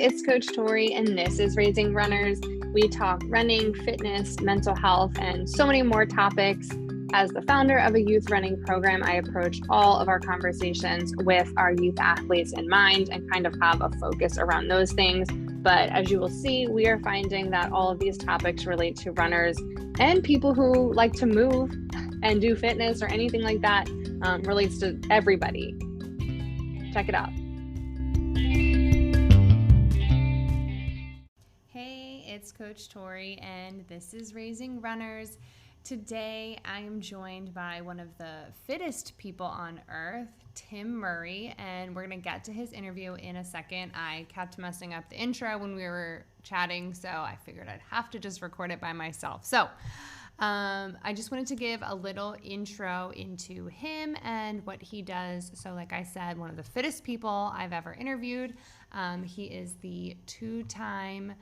it's Coach Tori, and this is Raising Runners. We talk running, fitness, mental health, and so many more topics. As the founder of a youth running program, I approach all of our conversations with our youth athletes in mind and kind of have a focus around those things. But as you will see, we are finding that all of these topics relate to runners and people who like to move and do fitness or anything like that. Relates to everybody. Check it out. Hey, it's Coach Tori, and this is Raising Runners. Today, I am joined by one of the fittest people on earth, Tim Murray, and we're going to get to his interview in a second. I kept messing up the intro when we were chatting, so I figured I'd have to just record it by myself. So, I just wanted to give a little intro into him and what he does. So like I said, one of the fittest people I've ever interviewed. He is the two-time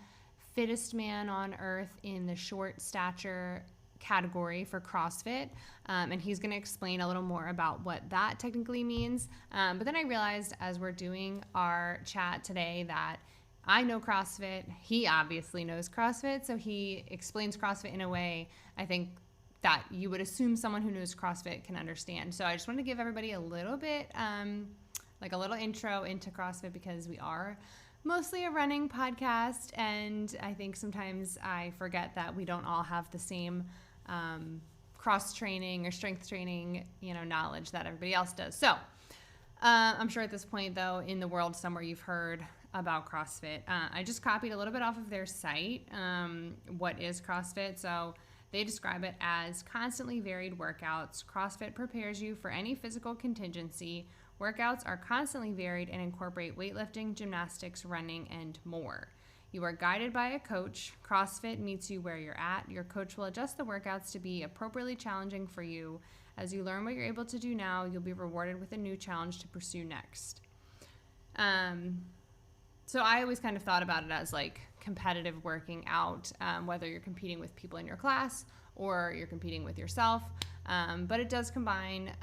fittest man on earth in the short stature category for CrossFit. And he's going to explain a little more about what that technically means. But then I realized as we're doing our chat today that I know CrossFit. He obviously knows CrossFit, so he explains CrossFit in a way I think that you would assume someone who knows CrossFit can understand. So I just wanted to give everybody a little bit, like a little intro into CrossFit because we are mostly a running podcast, and I think sometimes I forget that we don't all have the same cross training or strength training, knowledge that everybody else does. So I'm sure at this point, though, in the world somewhere you've heard about CrossFit. I just copied a little bit off of their site. What is CrossFit? So they describe it as constantly varied workouts. CrossFit prepares you for any physical contingency. Workouts are constantly varied and incorporate weightlifting, gymnastics, running, and more. You are guided by a coach. CrossFit meets you where you're at. Your coach will adjust the workouts to be appropriately challenging for you. As you learn what you're able to do now, you'll be rewarded with a new challenge to pursue next. So I always kind of thought about it as like competitive working out, whether you're competing with people in your class or you're competing with yourself. But it does combine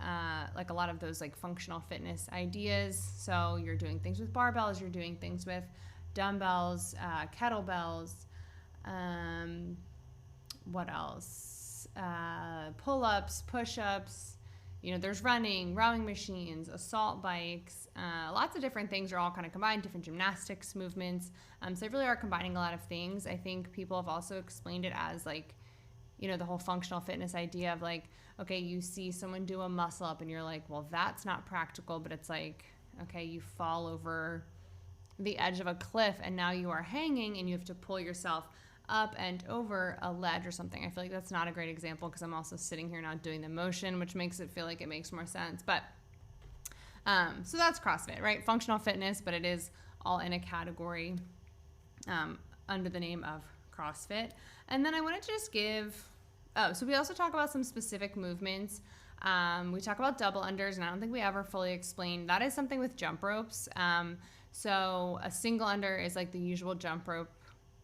like a lot of those like functional fitness ideas. So you're doing things with barbells, you're doing things with dumbbells, kettlebells, what else? Pull-ups, push-ups. There's running, rowing machines, assault bikes, lots of different things are all kind of combined, different gymnastics movements. So they really are combining a lot of things. I think people have also explained it as like, the whole functional fitness idea of like, okay, you see someone do a muscle up and you're like, well, that's not practical, but it's like, okay, you fall over the edge of a cliff and now you are hanging and you have to pull yourself up and over a ledge or something. I feel like that's not a great example because I'm also sitting here now doing the motion, which makes it feel like it makes more sense. But so that's CrossFit, right? Functional fitness, but it is all in a category under the name of CrossFit. And then I wanted to just so we also talk about some specific movements. We talk about double unders, and I don't think we ever fully explained. That is something with jump ropes. So a single under is like the usual jump rope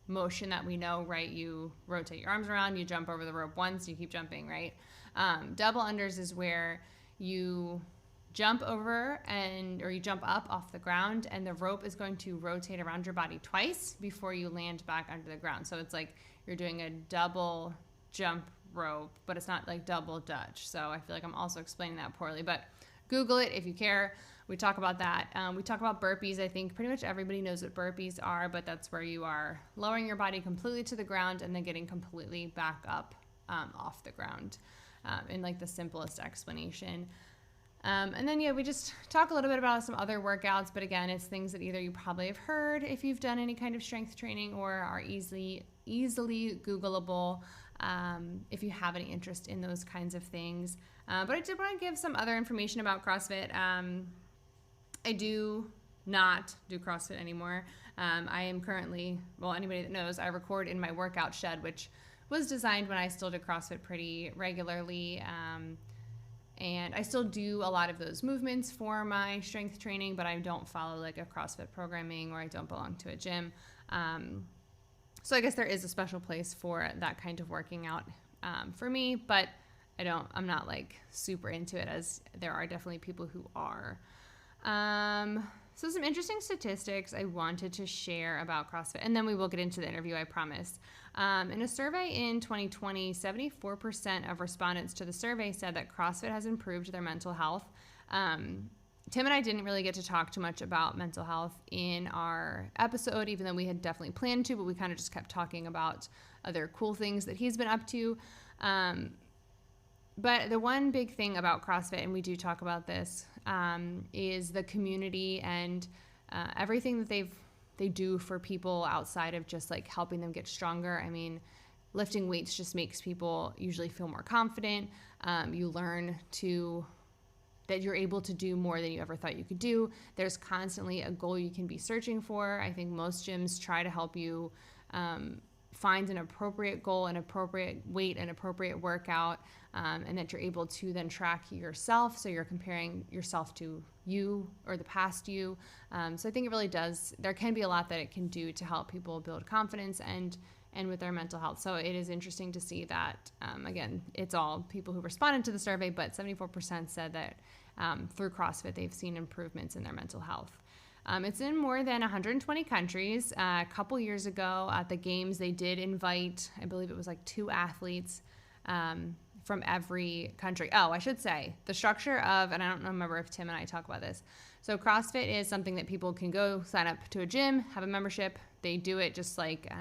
motion that we know, right? You rotate your arms around, you jump over the rope once, you keep jumping, right? Double unders is where you jump over or you jump up off the ground and the rope is going to rotate around your body twice before you land back under the ground. So it's like you're doing a double jump rope, but it's not like double Dutch. So I feel like I'm also explaining that poorly, but Google it if you care. We talk about that. We talk about burpees. I think pretty much everybody knows what burpees are, but that's where you are lowering your body completely to the ground and then getting completely back up off the ground in like the simplest explanation. And then, we just talk a little bit about some other workouts, but again, it's things that either you probably have heard if you've done any kind of strength training or are easily Googleable if you have any interest in those kinds of things. But I did want to give some other information about CrossFit. I do not do CrossFit anymore. I am currently, anybody that knows, I record in my workout shed, which was designed when I still did CrossFit pretty regularly. And I still do a lot of those movements for my strength training, but I don't follow like a CrossFit programming or I don't belong to a gym. So I guess there is a special place for that kind of working out for me, but I'm not like super into it, as there are definitely people who are. So some interesting statistics I wanted to share about CrossFit, and then we will get into the interview, I promise. In a survey in 2020, 74% of respondents to the survey said that CrossFit has improved their mental health. Tim and I didn't really get to talk too much about mental health in our episode, even though we had definitely planned to, but we kind of just kept talking about other cool things that he's been up to. But the one big thing about CrossFit, and we do talk about this, is the community and everything that they do for people outside of just like helping them get stronger. I mean, lifting weights just makes people usually feel more confident. You learn that you're able to do more than you ever thought you could do. There's constantly a goal you can be searching for. I think most gyms try to help you find an appropriate goal, an appropriate weight, an appropriate workout, and that you're able to then track yourself. So you're comparing yourself to you or the past you. So I think it really does. There can be a lot that it can do to help people build confidence and with their mental health. So it is interesting to see that, again, it's all people who responded to the survey, but 74% said that through CrossFit, they've seen improvements in their mental health. It's in more than 120 countries. A couple years ago at the games, they did invite, I believe it was like 2 athletes from every country. Oh, I should say the structure of, and I don't remember if Tim and I talk about this. So CrossFit is something that people can go sign up to a gym, have a membership. They do it just like,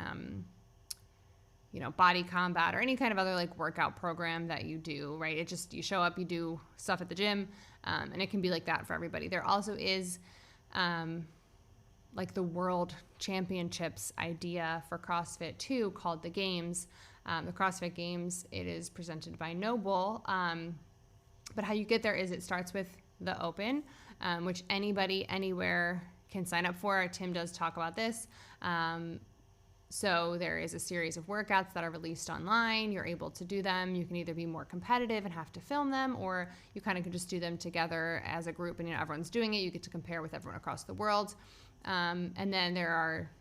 Body Combat or any kind of other like workout program that you do, right? It just, you show up, you do stuff at the gym, and it can be like that for everybody. There also is like the World Championships idea for CrossFit too, called the Games. The CrossFit Games, it is presented by Noble. But how you get there is it starts with the Open, which anybody, anywhere can sign up for. Tim does talk about this. So there is a series of workouts that are released online. You're able to do them. You can either be more competitive and have to film them, or you kind of can just do them together as a group and everyone's doing it. You get to compare with everyone across the world. And then there are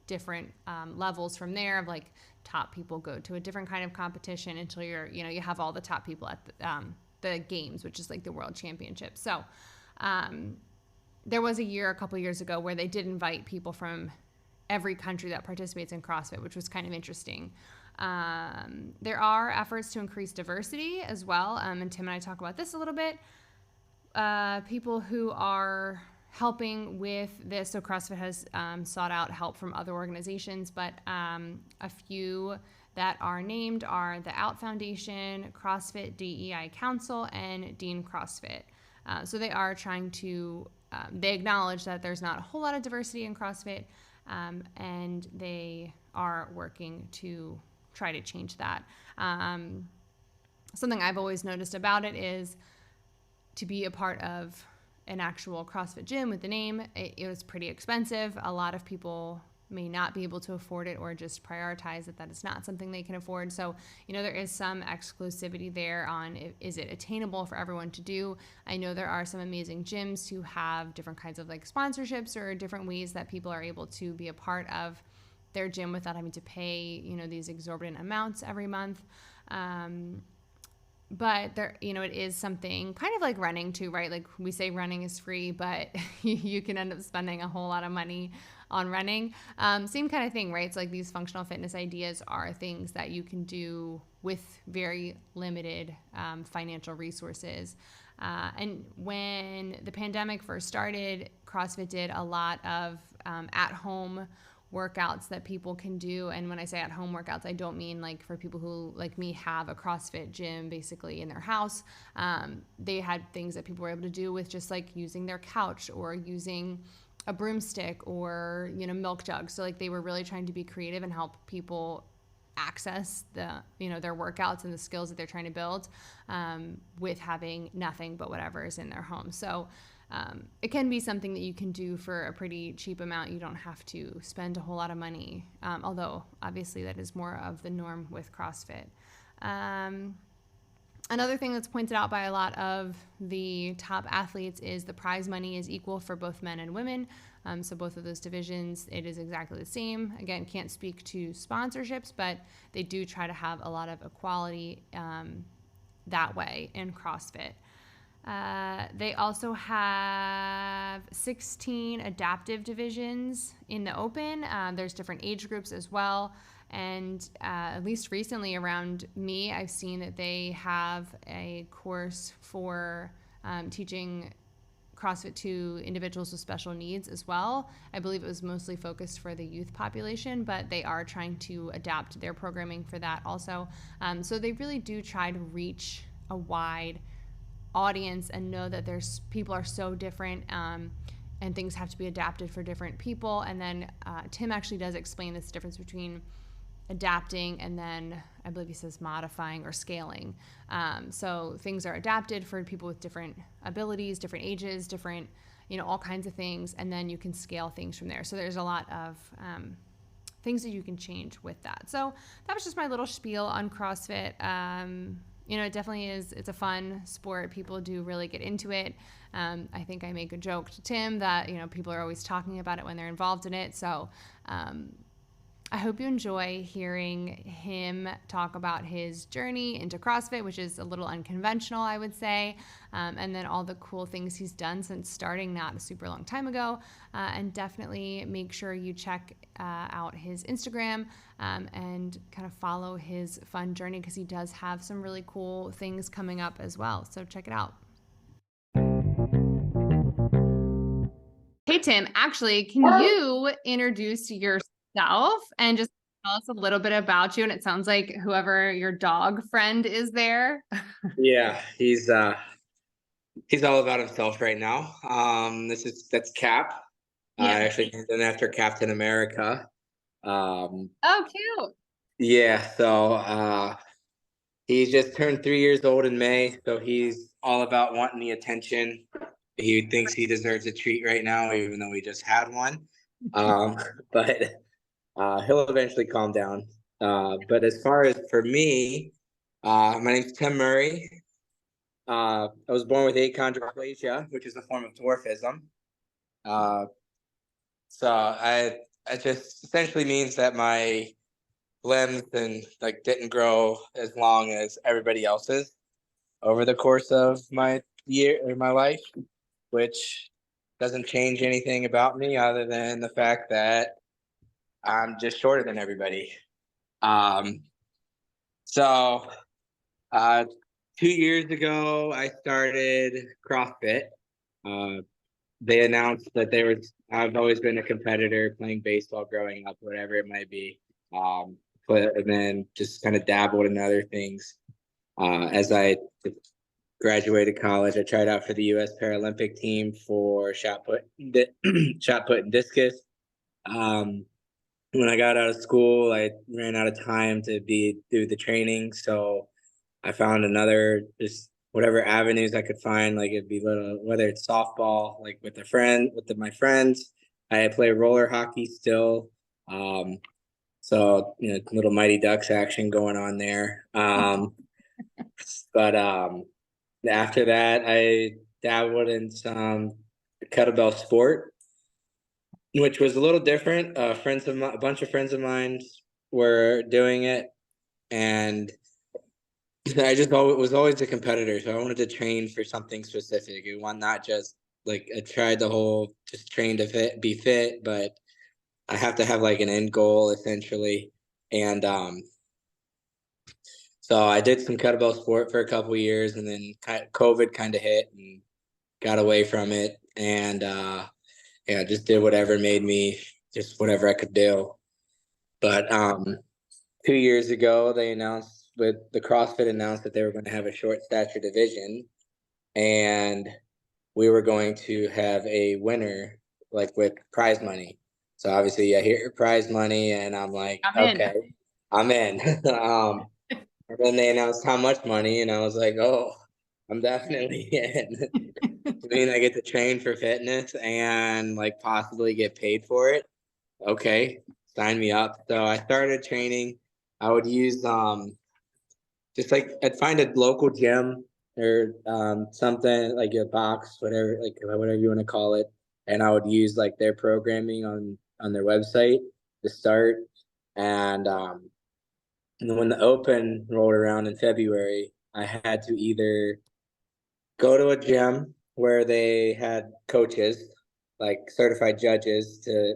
different levels from there of like top people go to a different kind of competition until you have all the top people at the games, which is like the World Championship. So there was a couple years ago where they did invite people from every country that participates in CrossFit, which was kind of interesting. There are efforts to increase diversity as well, and Tim and I talk about this a little bit. People who are helping with this, so CrossFit has sought out help from other organizations, but a few that are named are the Out Foundation, CrossFit DEI Council, and Dean CrossFit. So they are trying to, they acknowledge that there's not a whole lot of diversity in CrossFit, and they are working to try to change that. Something I've always noticed about it is to be a part of an actual CrossFit gym with the name, it was pretty expensive. A lot of people may not be able to afford it or just prioritize that is not something they can afford. So, there is some exclusivity there on is it attainable for everyone to do. I know there are some amazing gyms who have different kinds of like sponsorships or different ways that people are able to be a part of their gym without having to pay, these exorbitant amounts every month. But there, it is something kind of like running too, right? Like we say running is free, but you can end up spending a whole lot of money on running. Same kind of thing, right? It's like these functional fitness ideas are things that you can do with very limited financial resources. And when the pandemic first started, CrossFit did a lot of at-home workouts that people can do. And when I say at-home workouts, I don't mean like for people who, like me, have a CrossFit gym basically in their house. They had things that people were able to do with just like using their couch or using a broomstick or, milk jug. So like they were really trying to be creative and help people access their workouts and the skills that they're trying to build with having nothing but whatever is in their home. So it can be something that you can do for a pretty cheap amount. You don't have to spend a whole lot of money, although obviously that is more of the norm with CrossFit. Another thing that's pointed out by a lot of the top athletes is the prize money is equal for both men and women. So both of those divisions, it is exactly the same. Again, can't speak to sponsorships, but they do try to have a lot of equality that way in CrossFit. They also have have 16 adaptive divisions in the open. There's different age groups as well. And at least recently around me, I've seen that they have a course for teaching CrossFit to individuals with special needs as well. I believe it was mostly focused for the youth population, but they are trying to adapt their programming for that also. So they really do try to reach a wide audience and know that there's people are so different, and things have to be adapted for different people. And then Tim actually does explain this difference between adapting and then I believe he says modifying or scaling. So things are adapted for people with different abilities, different ages, different, all kinds of things, and then you can scale things from there. So there's a lot of things that you can change with that. So that was just my little spiel on CrossFit. It definitely is. It's a fun sport. People do really get into it. I think I make a joke to Tim that, people are always talking about it when they're involved in it. So I hope you enjoy hearing him talk about his journey into CrossFit, which is a little unconventional, I would say, and then all the cool things he's done since starting not a super long time ago. And definitely make sure you check out his Instagram and kind of follow his fun journey, because he does have some really cool things coming up as well. So check it out. Hey, Tim, actually, can you introduce yourself and just tell us a little bit about you? And it sounds like whoever your dog friend is there. Yeah, he's all about himself right now. That's Cap. Yeah. I actually named him after Captain America. Oh, cute. Yeah, so he's just turned 3 years old in May, so he's all about wanting the attention. He thinks he deserves a treat right now, even though we just had one. But he'll eventually calm down. But as far as for me, my name's Tim Murray. I was born with achondroplasia, which is a form of dwarfism. So it just essentially means that my limbs didn't grow as long as everybody else's over the course of my life, which doesn't change anything about me other than the fact that I'm just shorter than everybody. So 2 years ago, I started CrossFit. They announced that I've always been a competitor, playing baseball growing up, whatever it might be. And then just kind of dabbled in other things. As I graduated college, I tried out for the U.S. Paralympic team for shot put and discus. When I got out of school, I ran out of time to do the training, so I found just whatever avenues I could find, like it'd be whether it's softball, like with my friends. I play roller hockey still. So little Mighty Ducks action going on there. But after that, I dabbled in some kettlebell sport, which was a little different. A bunch of friends of mine were doing it, and I just was always a competitor, so I wanted to train for something specific. I want not just I tried the whole just train to be fit, but I have to have an end goal essentially. And so I did some kettlebell sport for a couple of years, and then COVID kind of hit and got away from it, and just did whatever made me just whatever I could do. But 2 years ago, the CrossFit announced that they were going to have a short stature division, and we were going to have a winner with prize money. So obviously I hear prize money and I'm like, okay, I'm in. And then they announced how much money, and I was like, oh, I'm definitely in. I mean, I get to train for fitness and possibly get paid for it. Okay, sign me up. So I started training. I would use just I'd find a local gym or something like a box, whatever you want to call it, and I would use their programming on their website to start. And when the open rolled around in February, I had to either go to a gym where they had coaches, like certified judges to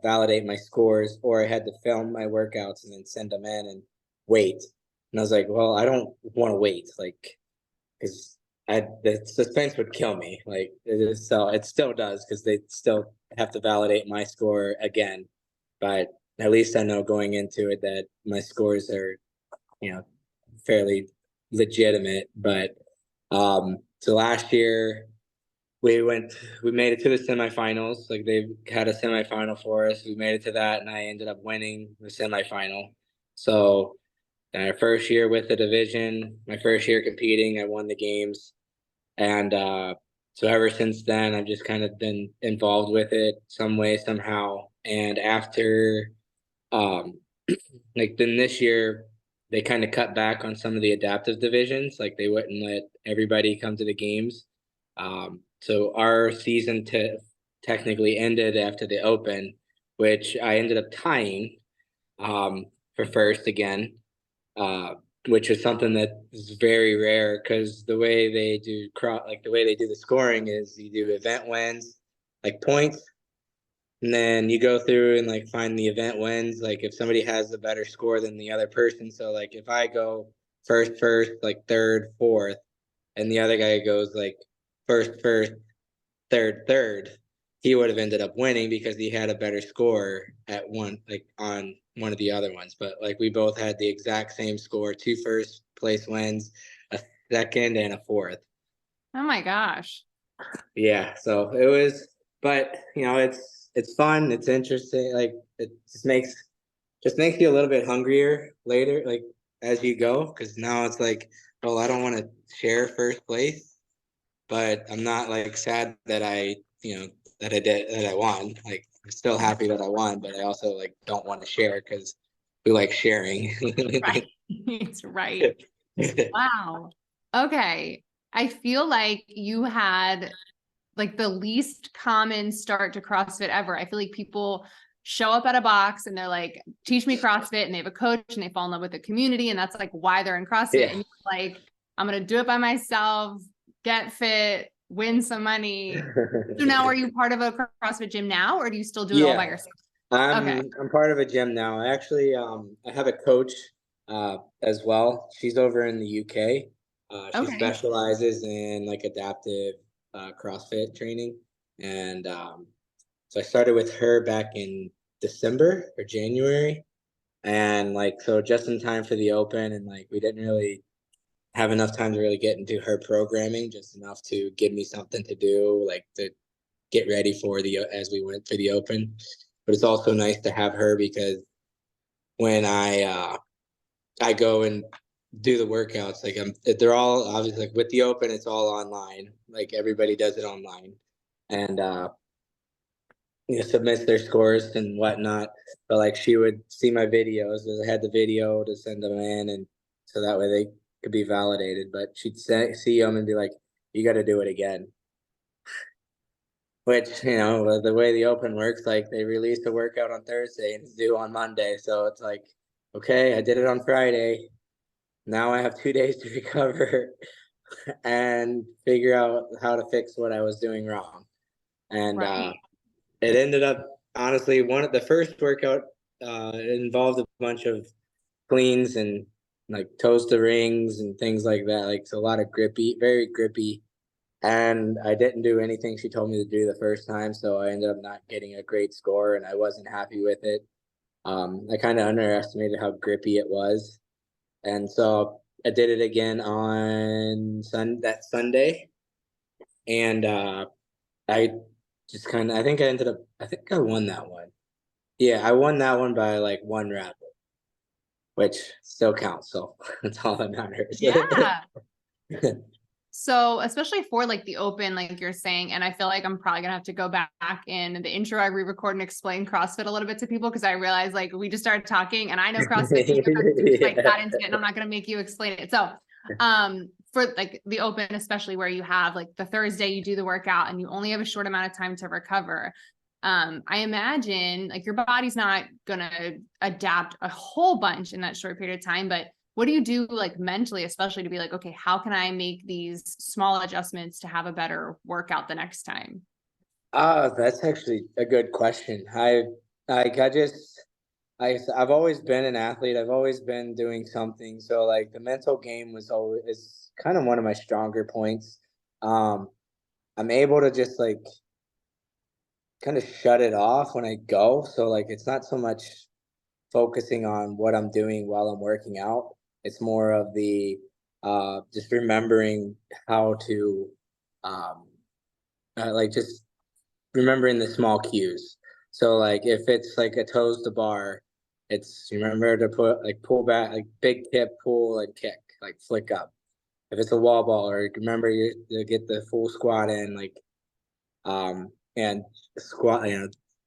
validate my scores, or I had to film my workouts and then send them in and wait. And I was like, well, I don't want to wait, like, because the suspense would kill me. Like, so it still does, because they still have to validate my score again. But at least I know going into it that my scores are, fairly legitimate. But so last year we made it to the semifinals. Like, they had a semifinal for us. We made it to that, and I ended up winning the semifinal. So our first year with the division, my first year competing, I won the games. And so ever since then, I've just kind of been involved with it some way, somehow. And after, um, like, then this year, they kind of cut back on some of the adaptive divisions. Like, they wouldn't let everybody come to the games. So our season technically ended after the Open, which I ended up tying for first again, uh, which is something that is very rare, because the way they do the scoring is you do event wins, like points, and then you go through and like find the event wins, like if somebody has a better score than the other person. So like if I go first, like third, fourth, and the other guy goes like first, third, he would have ended up winning because he had a better score at one, like on one of the other ones. But like we both had the exact same score, 2 first place wins, a second, and a fourth. Oh my gosh. Yeah, so it was, but it's fun, it's interesting. Like, it just makes you a little bit hungrier later, like as you go, because now it's like, well, I don't want to share first place, but I'm not like sad that I won. Like, I'm still happy that I won, but I also like don't want to share, because we like sharing. Right. It's right. Wow. Okay. I feel like you had like the least common start to CrossFit ever. I feel like people show up at a box and they're like, teach me CrossFit, and they have a coach and they fall in love with the community. And that's like why they're in CrossFit. Yeah. And you're like, I'm going to do it by myself, get fit, win some money. So now are you part of a CrossFit gym now, or do you still do it all by Yeah. yourself? Okay. I'm part of a gym now. I actually I have a coach as well. She's over in the UK. She Okay. specializes in like adaptive CrossFit training, and so I started with her back in December or January, and like so just in time for the Open, and like we didn't really have enough time to really get into her programming, just enough to give me something to do, like to get ready for the as we went for the Open. But it's also nice to have her, because when I go and do the workouts, like they're all obviously, like with the Open, it's all online. Like everybody does it online, and submits their scores and whatnot. But like she would see my videos, I had the video to send them in, and so that way they could be validated. But she'd see them and be like, "You got to do it again." Which, the way the Open works, like they release a workout on Thursday and it's due on Monday. So it's like, okay, I did it on Friday. Now I have 2 days to recover and figure out how to fix what I was doing wrong. And Right. it ended up, honestly, one of the first workout involved a bunch of cleans and like toes to rings and things like that. Like, it's a lot of very grippy. And I didn't do anything she told me to do the first time, so I ended up not getting a great score, and I wasn't happy with it. I kind of underestimated how grippy it was, and so I did it again on that Sunday, and I just I think I think I won that one. Yeah, I won that one by like 1 rep, which still counts, so that's all that matters. Yeah. So especially for like the Open, like you're saying, and I feel like I'm probably gonna have to go back in the intro, I re-record and explain CrossFit a little bit to people, because I realized like we just started talking and I know CrossFit, you like got into it, and I'm not gonna make you explain it. So for like the Open, especially where you have like the Thursday you do the workout and you only have a short amount of time to recover. I imagine like your body's not gonna adapt a whole bunch in that short period of time, but what do you do like mentally, especially to be like, okay, how can I make these small adjustments to have a better workout the next time? That's actually a good question. Like I just I've always been an athlete. I've always been doing something. So like the mental game was always is kind of one of my stronger points. Um, I'm able to just like kind of shut it off when I go. So like it's not so much focusing on what I'm doing while I'm working out. It's more of the just remembering how to um like just remembering the small cues. So like if it's like a toes to bar, it's remember to put like pull back, like big tip, pull and kick, like flick up. If it's a wall ball, or remember you to get the full squat in, like and squat,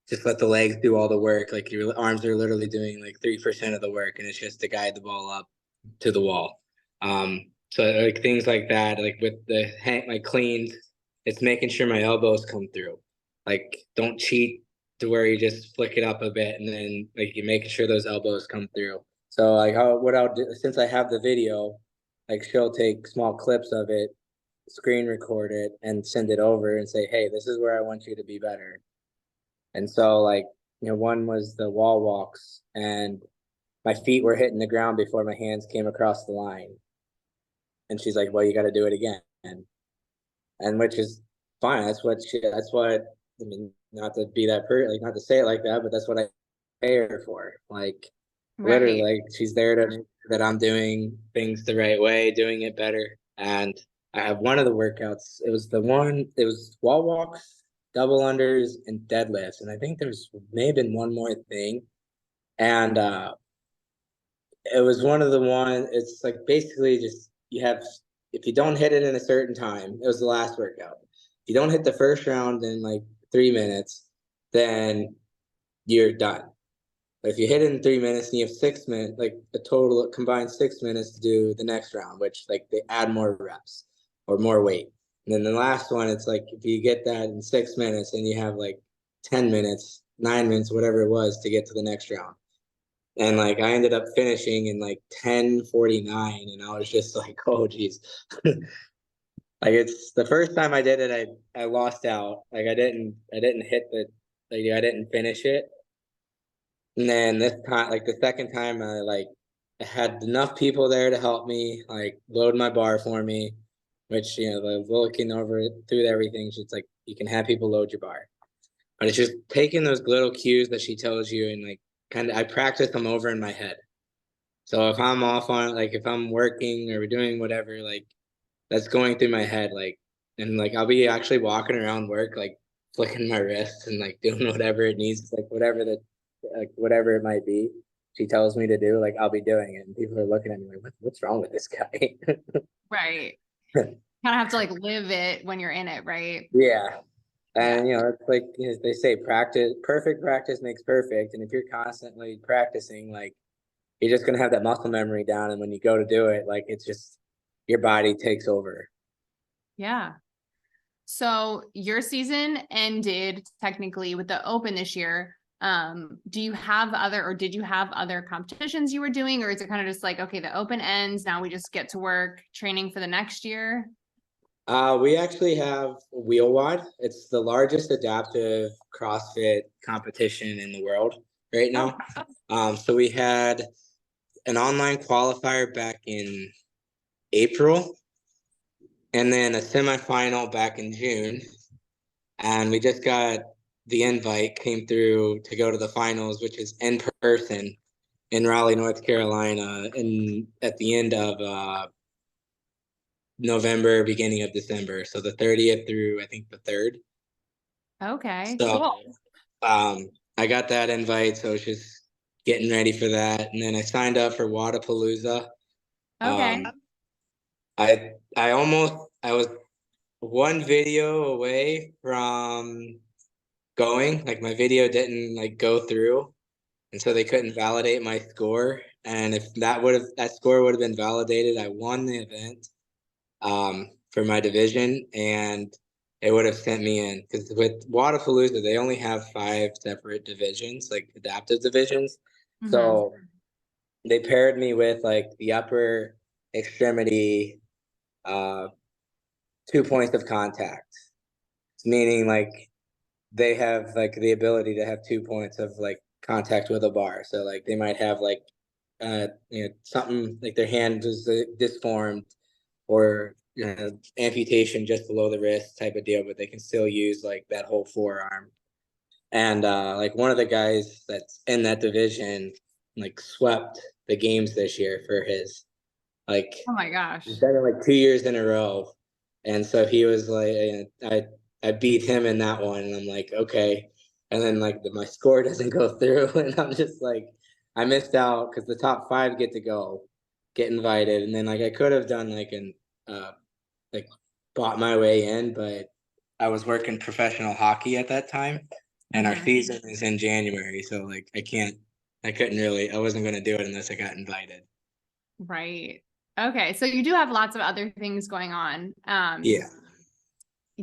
just let the legs do all the work. Like your arms are literally doing like 3% of the work, and it's just to guide the ball up to the wall. So like things like that, like with the hang, like cleans, it's making sure my elbows come through. Like don't cheat to where you just flick it up a bit, and then like you're making sure those elbows come through. So like what I'll do, since I have the video, like she'll take small clips of it, screen record it, and send it over and say, hey, this is where I want you to be better. And so like, one was the wall walks, and my feet were hitting the ground before my hands came across the line. And she's like, well, you got to do it again. And which is fine. That's what, I mean, not to be that like not to say it like that, but that's what I pay her for. Like literally, Right. like she's there to make sure that I'm doing things the right way, doing it better. And I have one of the workouts. It was wall walks, double unders, and deadlifts. And I think there's maybe been one more thing. And it was one of the one, it's like basically just you have, if you don't hit it in a certain time, it was the last workout. If you don't hit the first round in like 3 minutes, then you're done. But if you hit it in 3 minutes and you have 6 minutes, like a total combined 6 minutes to do the next round, which like they add more reps or more weight. And then the last one, it's like if you get that in 6 minutes and you have like 10 minutes, 9 minutes, whatever it was to get to the next round. And like I ended up finishing in like 10:49, and I was just like, oh geez. Like it's the first time I did it, I lost out. Like I didn't hit I didn't finish it. And then this time, like the second time, I had enough people there to help me, like load my bar for me, which they're looking over it through everything. She's like, you can have people load your bar, but it's just taking those little cues that she tells you, and like kind of I practice them over in my head. So if I'm off on, like if I'm working or doing whatever, like that's going through my head, like, and like I'll be actually walking around work, like flicking my wrists and like doing whatever it needs, like whatever it might be. She tells me to do, like I'll be doing it, and people are looking at me like, what's wrong with this guy? Right. Kind of have to like live it when you're in it, right? Yeah. Yeah. And it's like they say, perfect practice makes perfect. And if you're constantly practicing, like you're just gonna have that muscle memory down, and when you go to do it, like it's just your body takes over. Yeah. So your season ended technically with the Open this year. Do you have did you have other competitions you were doing, or is it kind of just like, okay, the Open ends, now we just get to work training for the next year? We actually have WheelWOD. It's the largest adaptive CrossFit competition in the world right Oh, now. So we had an online qualifier back in April, and then a semifinal back in June. And we just got the invite came through to go to the finals, which is in person in Raleigh, North Carolina, in at the end of November, beginning of December. So the 30th through I think the 3rd. okay, So cool. I got that invite, so I was just getting ready for that. And then I signed up for Wadapalooza. Okay. Um, I was one video away from going. Like my video didn't like go through, and so they couldn't validate my score. And if that score would have been validated, I won the event for my division, and it would have sent me in, because with Wadapalooza they only have 5 separate divisions, like adaptive divisions. Mm-hmm. So they paired me with like the upper extremity, uh, 2 points of contact, meaning like they have like the ability to have 2 points of like contact with a bar. So like they might have like something like their hand is disformed, or amputation just below the wrist type of deal, but they can still use like that whole forearm. And like one of the guys that's in that division like swept the games this year for his, like, Oh my gosh. he's done it like 2 years in a row. And so he was like, I beat him in that one, and I'm like, okay. And then like my score doesn't go through, and I'm just like, I missed out because the top 5 get invited, and then like I could have done like like bought my way in, but I was working professional hockey at that time, and our season is in January, so like I couldn't really, I wasn't going to do it unless I got invited. Right. Okay. So you do have lots of other things going on. Yeah.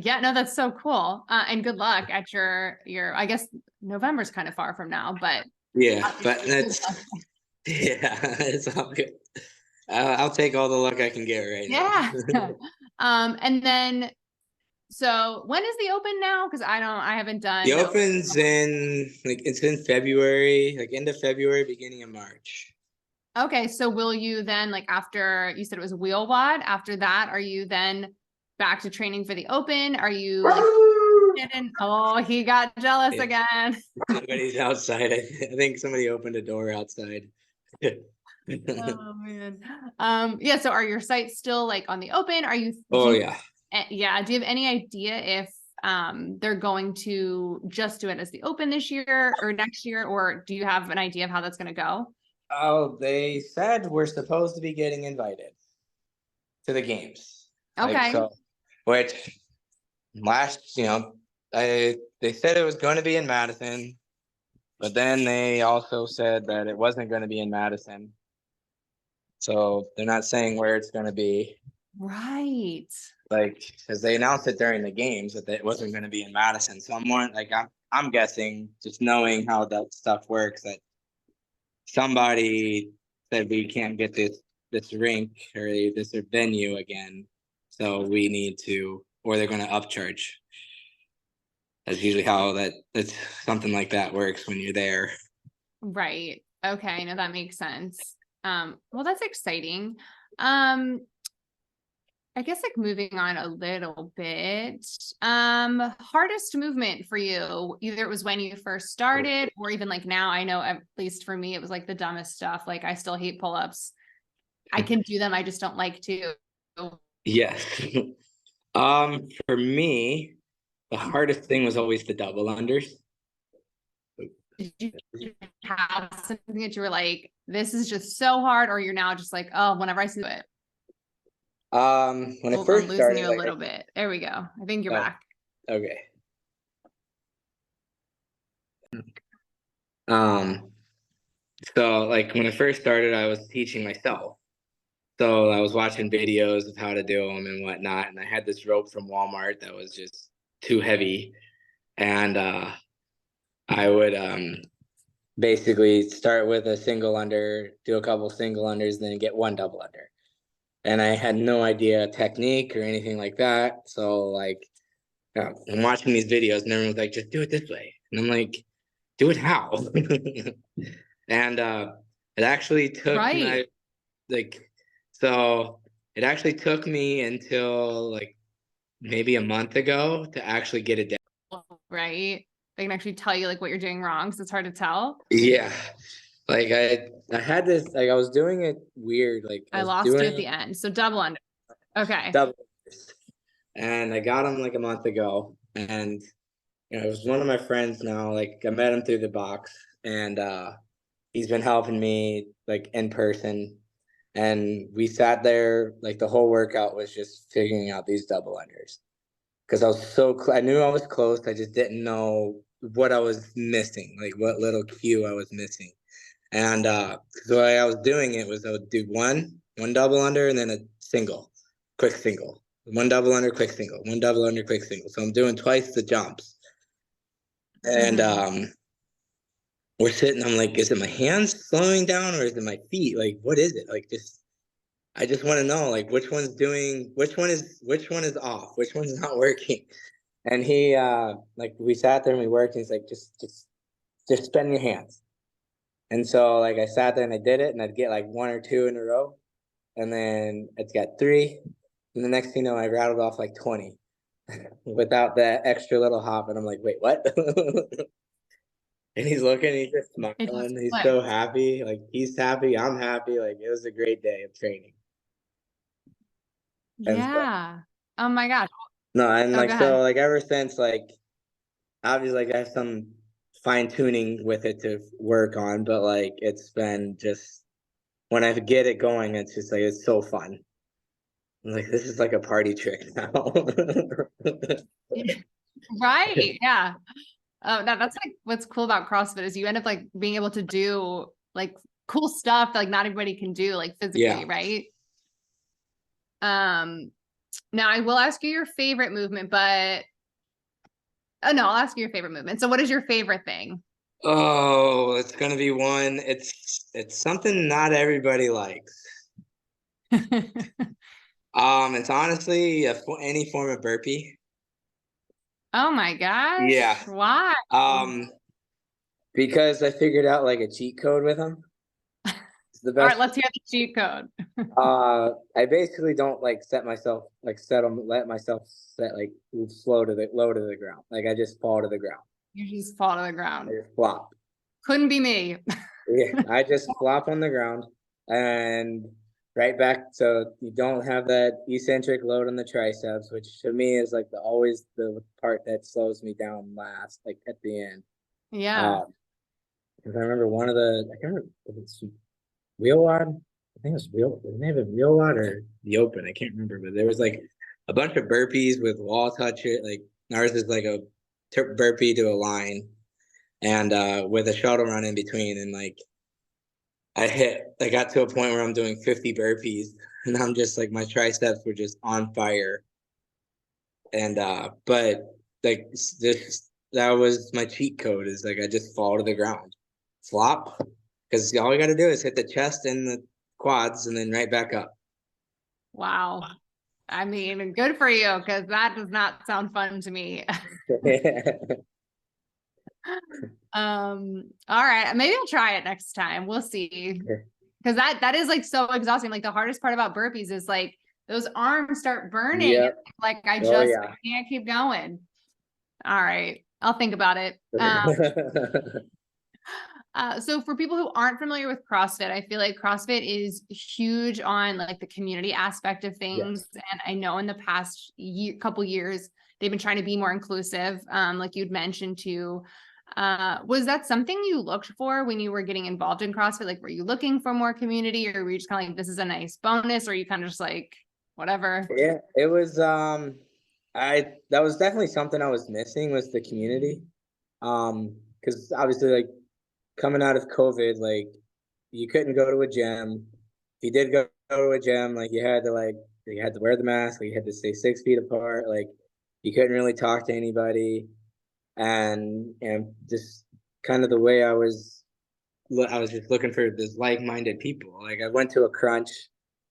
Yeah, no, that's so cool. And good luck at your, I guess November's kind of far from now, but yeah, but that's, yeah, it's all good. I'll take all the luck I can get right now. Yeah. And then, so when is the open now? Because I haven't done. The open's it's in February, like end of February, beginning of March. Okay, so will you then, like, after you said it was wheel wad, after that, are you then back to training for the open? Are you like, oh, he got jealous again. Somebody's outside. I think somebody opened a door outside. Oh man. Yeah, so are your sites still like on the open? Are you yeah. Yeah, do you have any idea if they're going to just do it as the open this year or next year, or do you have an idea of how that's going to go? Oh, they said we're supposed to be getting invited to the games. Okay. Like, so, which last, they said it was going to be in Madison, but then they also said that it wasn't going to be in Madison. So they're not saying where it's going to be. Right. Like, because they announced it during the games that it wasn't going to be in Madison. So I'm more like, I'm guessing, just knowing how that stuff works, that somebody said we can't get this rink or this venue again, so we need to, or they're going to upcharge. That's usually how that's something like that works when you're there. Right. Okay. No, that makes sense. Well, that's exciting. I guess like moving on a little bit, hardest movement for you, either it was when you first started or even like now. I know at least for me, it was like the dumbest stuff. Like I still hate pull-ups. I can do them. I just don't like to. Yes. For me, the hardest thing was always the double unders. Did you have something that you were like, this is just so hard, or you're now just like, oh, whenever I see it? When I first I'm losing started, you a little bit. There we go. I think you're back. Okay. So like when I first started, I was teaching myself. So I was watching videos of how to do them and whatnot. And I had this rope from Walmart that was just too heavy. And I would basically start with a single under, do a couple single unders, then get one double under. And I had no idea technique or anything like that. So like I'm watching these videos and everyone's like, just do it this way. And I'm like, do it how? And it actually took so it actually took me until like maybe a month ago to actually get it down. Right. They can actually tell you like what you're doing wrong, so it's hard to tell. Yeah. Like I had this, like I was doing it weird. Like I lost you at the end. So double under. Okay. Double unders. And I got them like a month ago. And it was one of my friends now. Like I met him through the box, and he's been helping me like in person. And we sat there, like the whole workout was just figuring out these double unders. Because I was I knew I was close. I just didn't know what I was missing, like what little cue I was missing. And the way I was doing it was I would do one double under, and then a single, quick single. One double under, quick single. One double under, quick single. So I'm doing twice the jumps. And we're sitting, I'm like, is it my hands slowing down or is it my feet? Like, what is it? Like, I just want to know, like, which one is off, which one's not working. And he like we sat there and we worked, and he's like, just spin your hands. And so like I sat there and I did it, and I'd get like 1 or 2 in a row, and then I'd got 3, and the next thing you know, I rattled off like 20 without that extra little hop, and I'm like, wait, what? And he's looking, he's just It just smiling, he's so clicked. happy, like he's happy, I'm happy, like it was a great day of training. And so, Yeah. Oh my gosh. no, and Oh, like go ahead. so, like ever since, like obviously, like I have some fine tuning with it to work on, but like it's been just when I get it going, it's just like it's so fun. I'm like, this is like a party trick now. Right. Yeah. Oh, that's like what's cool about CrossFit is you end up like being able to do like cool stuff that like not everybody can do like physically, Yeah. right? Now I will ask you your favorite movement, but oh no, I'll ask you your favorite movement. So what is your favorite thing? Oh, it's gonna be one. It's something not everybody likes. It's honestly any form of burpee. Oh my Yeah. gosh. Why? Because I figured out like a cheat code with them. It's the All right, best. let's hear the cheat code. I basically don't like set myself like set them, let myself set like slow to the low to the ground. Like I just fall to the ground. You just fall to the I ground. just flop. Couldn't be me. Yeah, I just flop on the ground and right back. So you don't have that eccentric load on the triceps, which to me is like always the part that slows me down last, like at the end. Yeah. Um, because I remember one of the I can't remember if it's wheel wad. I think it was wheel. Did they have a wheel wad or the open? I can't remember, but there was like a bunch of burpees with wall touch. It like ours is like a burpee to a line, and with a shuttle run in between. And like I got to a point where I'm doing 50 burpees, and I'm just like my triceps were just on fire. And but like this that was my cheat code is like I just fall to the ground, flop, because all you got to do is hit the chest and the quads, and then right back up. Wow. I mean, good for you because that does not sound fun to me. All right, maybe I'll try it next time. We'll see. Because that is like so exhausting. Like the hardest part about burpees is like those arms start burning. Yep. Like I Oh just yeah. can't keep going. All right. I'll think about it. So for people who aren't familiar with CrossFit, I feel like CrossFit is huge on like the community aspect of things. Yes. And I know in the past couple years, they've been trying to be more inclusive. Like you'd mentioned too. Was that something you looked for when you were getting involved in CrossFit? Like, were you looking for more community or were you just kind of like, this is a nice bonus, or you kind of just like, whatever? Yeah, it was I that was definitely something I was missing was the community. Because obviously like coming out of COVID, like you couldn't go to a gym. If you did go to a gym, like you had to wear the mask, like, you had to stay 6 feet apart, like you couldn't really talk to anybody. And just kind of the way I was just looking for this like-minded people. Like I went to a crunch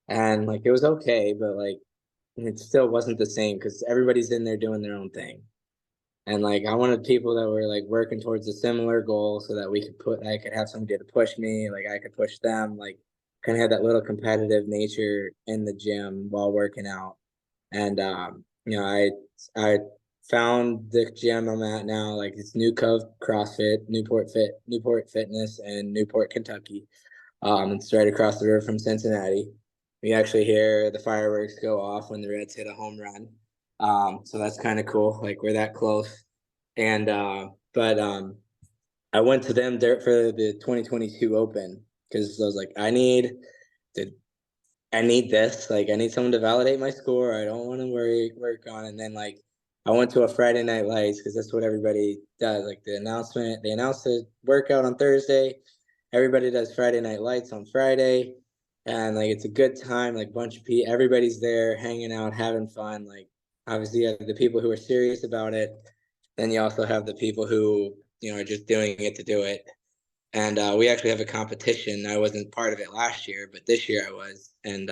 and like it was okay, but like it still wasn't the same because everybody's in there doing their own thing. And like I wanted people that were like working towards a similar goal so that I could have somebody to push me, like I could push them, like kind of have that little competitive nature in the gym while working out. And I found the gym I'm at now, like it's New Cove CrossFit, Newport Fitness in Newport, Kentucky. It's right across the river from Cincinnati. We actually hear the fireworks go off when the Reds hit a home run. So that's kind of cool. Like we're that close. And but I went to them there for the 2022 Open because I was like, to I need this. Like I need someone to validate my score. I don't want to work on. And then like I went to a Friday Night Lights because that's what everybody does. Like they announced the workout on Thursday. Everybody does Friday Night Lights on Friday. And like it's a good time, like bunch of people, everybody's there hanging out, having fun. Like obviously you have the people who are serious about it. Then you also have the people who, are just doing it to do it. And we actually have a competition. I wasn't part of it last year, but this year I was. And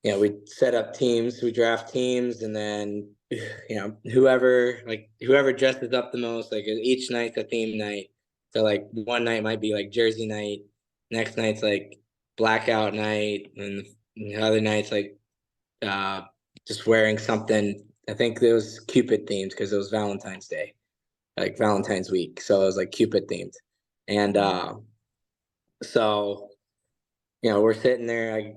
we set up teams, we draft teams, and then whoever dresses up the most, like each night's a theme night. So like one night might be like jersey night, next night's like blackout night, and the other night's like uh just wearing something. I think it was Cupid themed because it was Valentine's Day, like Valentine's week. So it was like Cupid themed. And so we're sitting there,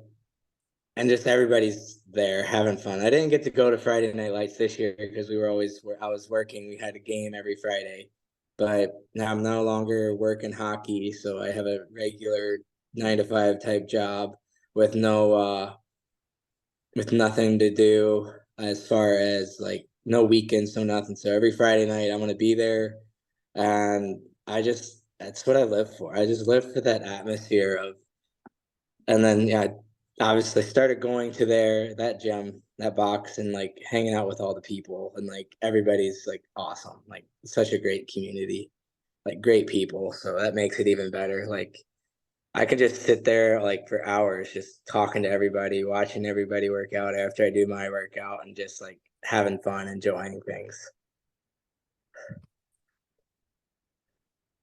and just everybody's there having fun. I didn't get to go to Friday Night Lights this year because I was working. We had a game every Friday, but now I'm no longer working hockey, so I have a regular 9 to 5 type job with with nothing to do as far as like no weekends, no nothing. So every Friday night I'm gonna be there, and that's what I live for. I just live for that atmosphere of, and then obviously started going to that gym, that box, and like hanging out with all the people, and like everybody's like awesome, like such a great community, like great people. So that makes it even better. Like I could just sit there like for hours, just talking to everybody, watching everybody work out after I do my workout, and just like having fun, enjoying things.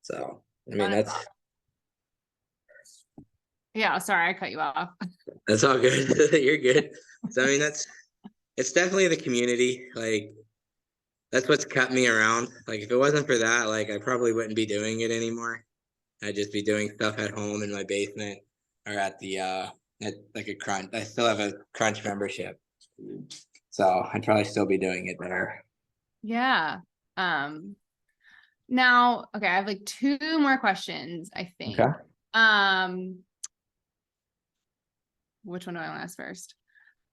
So I mean Yeah, sorry, I cut you off. that's all good. You're good. So I mean it's definitely the community. Like that's what's kept me around. Like if it wasn't for that, like I probably wouldn't be doing it anymore. I'd just be doing stuff at home in my basement or at like a Crunch. I still have a Crunch membership. So I'd probably still be doing it there. Yeah. Now, okay, I have like 2 more questions, I think. Okay. Which one do I want to ask first?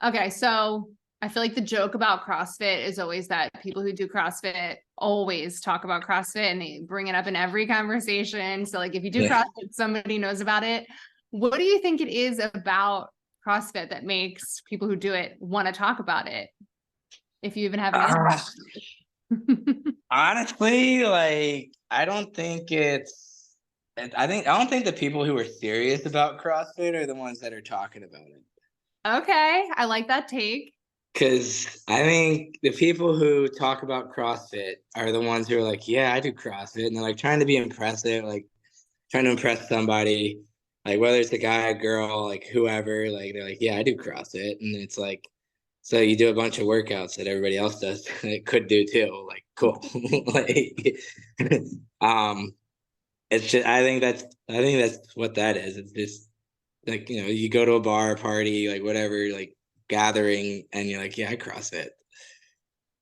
Okay, so I feel like the joke about CrossFit is always that people who do CrossFit always talk about CrossFit and they bring it up in every conversation. So like if you do CrossFit, somebody knows about it. What do you think it is about CrossFit that makes people who do it want to talk about it? If you even have an answer. Honestly, like I don't think I don't think the people who are serious about CrossFit are the ones that are talking about it. Okay, I like that take. Because I think the people who talk about CrossFit are the ones who are like, yeah, I do CrossFit. And they're like trying to be impressive, like trying to impress somebody, like whether it's a guy, a girl, like whoever, like they're like, yeah, I do CrossFit. And it's like, so you do a bunch of workouts that everybody else does, it could do too. Like, cool. like, um, it's just, I think that's what that is. It's just like, you go to a bar, party, like whatever, like gathering, and you're like, yeah, I CrossFit.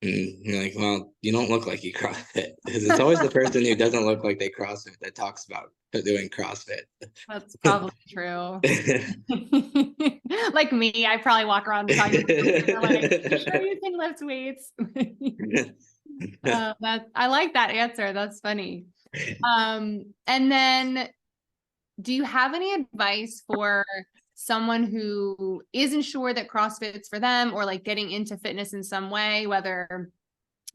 And you're like, well, you don't look like you CrossFit. Because it's always the person who doesn't look like they CrossFit that talks about doing CrossFit. That's probably true. Like me, I probably walk around talking like, sure you can lift weights. I like that answer. That's funny. And then do you have any advice for someone who isn't sure that CrossFit's for them or like getting into fitness in some way, whether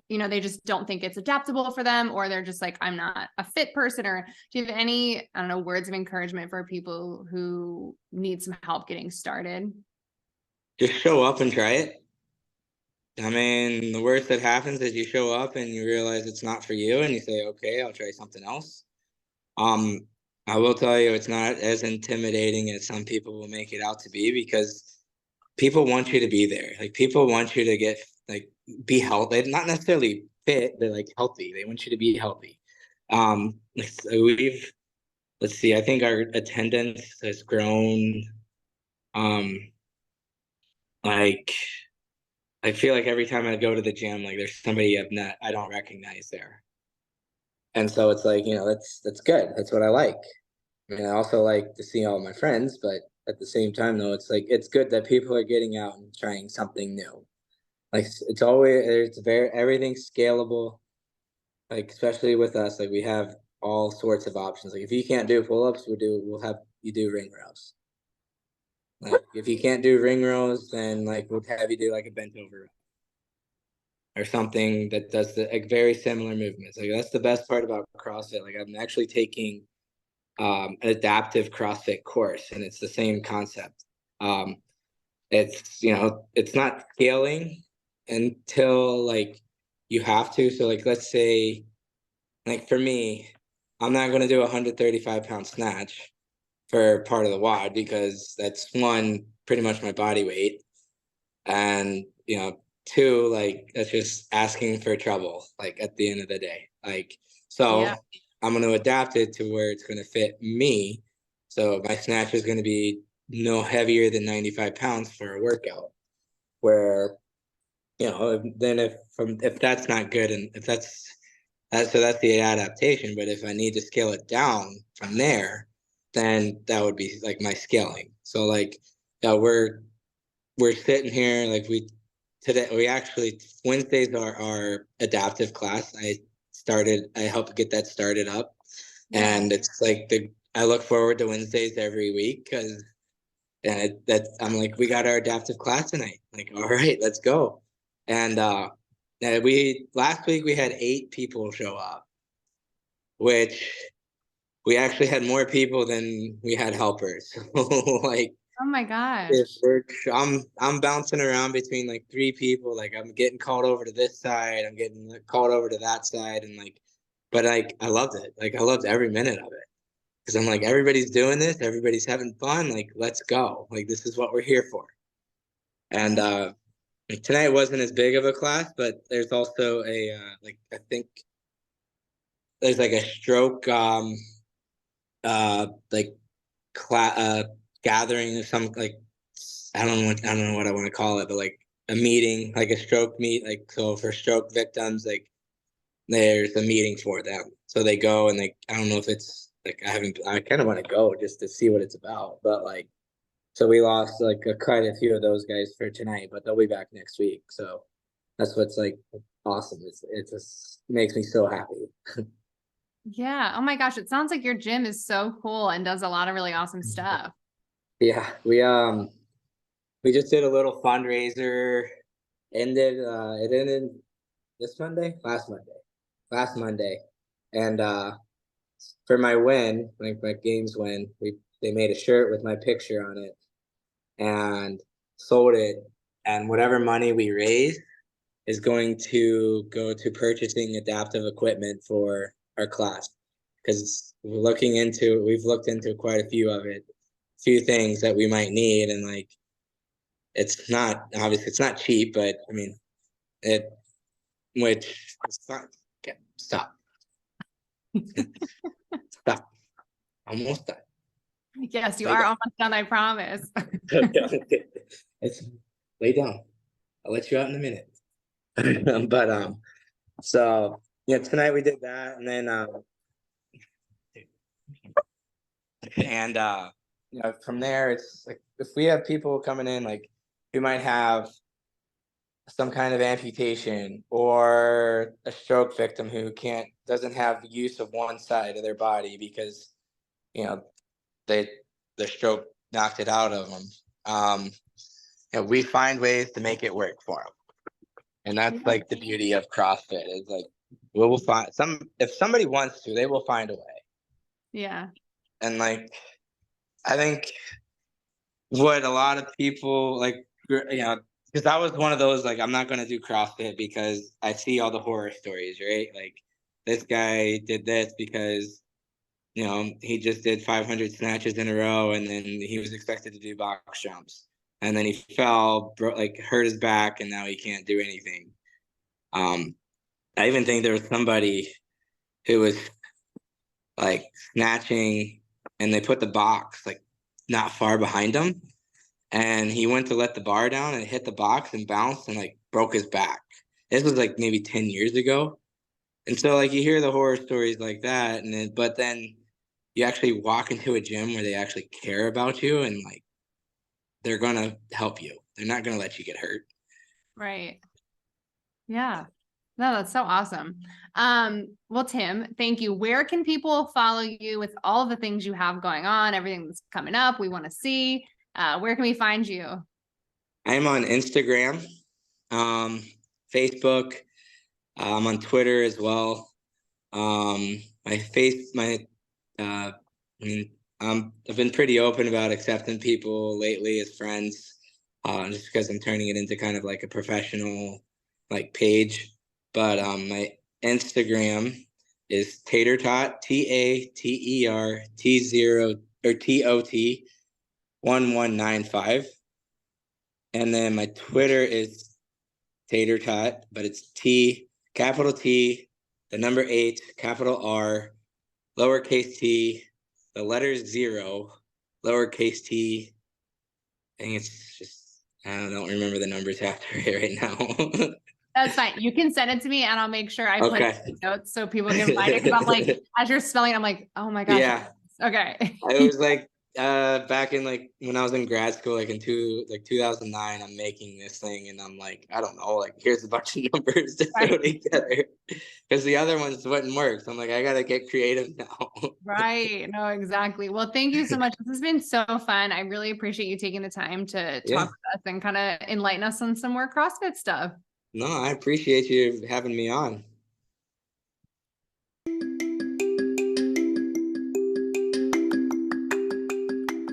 they just don't think it's adaptable for them, or they're just like, I'm not a fit person? Or do you have any, I don't know, words of encouragement for people who need some help getting started? Just show up and try it. I mean, the worst that happens is you show up and you realize it's not for you, and you say, okay, I'll try something else. Um, I will tell you, it's not as intimidating as some people will make it out to be, because people want you to be there. Like people want you to be healthy, not necessarily fit, but like healthy. They want you to be healthy. So let's see, I think our attendance has grown. Like I feel like every time I go to the gym, like there's somebody I don't recognize there. And so it's like, that's good. That's what I like. And I also like to see all my friends, but at the same time though, it's like it's good that people are getting out and trying something new. Like everything's scalable. Like especially with us, like we have all sorts of options. Like if you can't do pull-ups, we'll have you do ring rows. Like if you can't do ring rows, then like we'll have you do like a bent over row or something that does like very similar movements. Like that's the best part about CrossFit. Like I'm actually taking an adaptive CrossFit course, and it's the same concept. It's it's not scaling, until like you have to. So like, let's say, like for me, I'm not going to do a 135-pound snatch for part of the WOD because that's one, pretty much my body weight. And, two, like that's just asking for trouble, like at the end of the day. Like, so Yeah. I'm going to adapt it to where it's going to fit me. So my snatch is going to be no heavier than 95 pounds for a workout. Where, then if that's not good, and if that's the adaptation. But if I need to scale it down from there, then that would be like my scaling. So like, yeah, we're sitting here like we actually Wednesdays are our adaptive class. I helped get that started up, and it's like I look forward to Wednesdays every week because I'm like, we got our adaptive class tonight. Like, all right, let's go. And we last week we had 8 people show up, which we actually had more people than we had helpers. Like, Oh my gosh. I'm bouncing around between like 3 people. Like, I'm getting called over to this side, I'm getting called over to that side, and like, but like I loved it. Like I loved every minute of it because I'm like, everybody's doing this, everybody's having fun. Like, let's go. Like, this is what we're here for. And like, tonight wasn't as big of a class, but there's also a like I think there's like a stroke like gathering of some like I don't know what I want to call it, but like a meeting, like a stroke meet, like so for stroke victims, like there's a meeting for them. So they go and like I don't know if it's like I kind of want to go just to see what it's about, but like so we lost like quite a few of those guys for tonight, but they'll be back next week. So that's what's like awesome. It just makes me so happy. Yeah. Oh my gosh. It sounds like your gym is so cool and does a lot of really awesome stuff. Yeah, we just did a little fundraiser. It ended this Monday, last Monday, and for my win, like my games win, they made a shirt with my picture on it and sold it, and whatever money we raise is going to go to purchasing adaptive equipment for our class because we've looked into quite a few things that we might need, and like it's not cheap, but I mean it which it's not. Okay, stop. Stop. Almost done. Yes, you Lay are down. almost done, I promise. It's lay down. I'll let you out in a minute. But so yeah, tonight we did that, and then and from there it's like if we have people coming in like who might have some kind of amputation or a stroke victim who doesn't have use of one side of their body because you know they the stroke knocked it out of them. We find ways to make it work for them, and that's like the beauty of CrossFit is like we will find if somebody wants to, they will find a way. Yeah. And like I think what a lot of people like, because I was one of those like I'm not gonna do CrossFit because I see all the horror stories, right? Like this guy did this because he just did 500 snatches in a row, and then he was expected to do box jumps, and then he fell, hurt his back, and now he can't do anything. I even think there was somebody who was like snatching, and they put the box like not far behind him, and he went to let the bar down and hit the box and bounced and like broke his back. This was like maybe 10 years ago. And so like you hear the horror stories like that, but then you actually walk into a gym where they actually care about you and like they're gonna help you. They're not gonna let you get hurt. Right. Yeah. No, that's so awesome. Well, Tim, thank you. Where can people follow you with all of the things you have going on, everything that's coming up, we want to see? Where can we find you? I'm on Instagram, um, Facebook. I'm on Twitter as well. My I mean, I've been pretty open about accepting people lately as friends, just because I'm turning it into kind of like a professional like page, but my Instagram is tatertot, TATERT0 or TOT 1195. And then my Twitter is tatertot, but it's capital T, the number 8, capital R, lowercase t, the letters 0, lowercase t. I think it's just, I don't remember the numbers after it right now. That's fine. You can send it to me and I'll make sure I put it in notes so people can find it. Cause I'm like, as you're spelling, I'm like, oh my gosh. Yeah. Okay. I was like, back in like when I was in grad school, like in 2009, I'm making this thing and I'm like, I don't know, like here's a bunch of numbers to throw together because the other ones wouldn't work. So I'm like, I got to get creative now. Right. No, exactly. Well, thank you so much. This has been so fun. I really appreciate you taking the time to talk with us and kind of enlighten us on some more CrossFit stuff. No, I appreciate you having me on.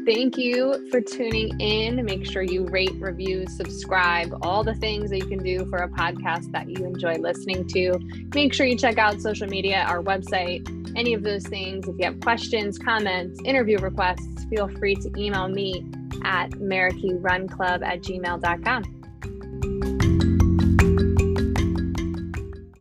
Thank you for tuning in. Make sure you rate, review, subscribe, all the things that you can do for a podcast that you enjoy listening to. Make sure you check out social media, our website, any of those things. If you have questions, comments, interview requests, feel free to email me at marikeyrunclub@gmail.com.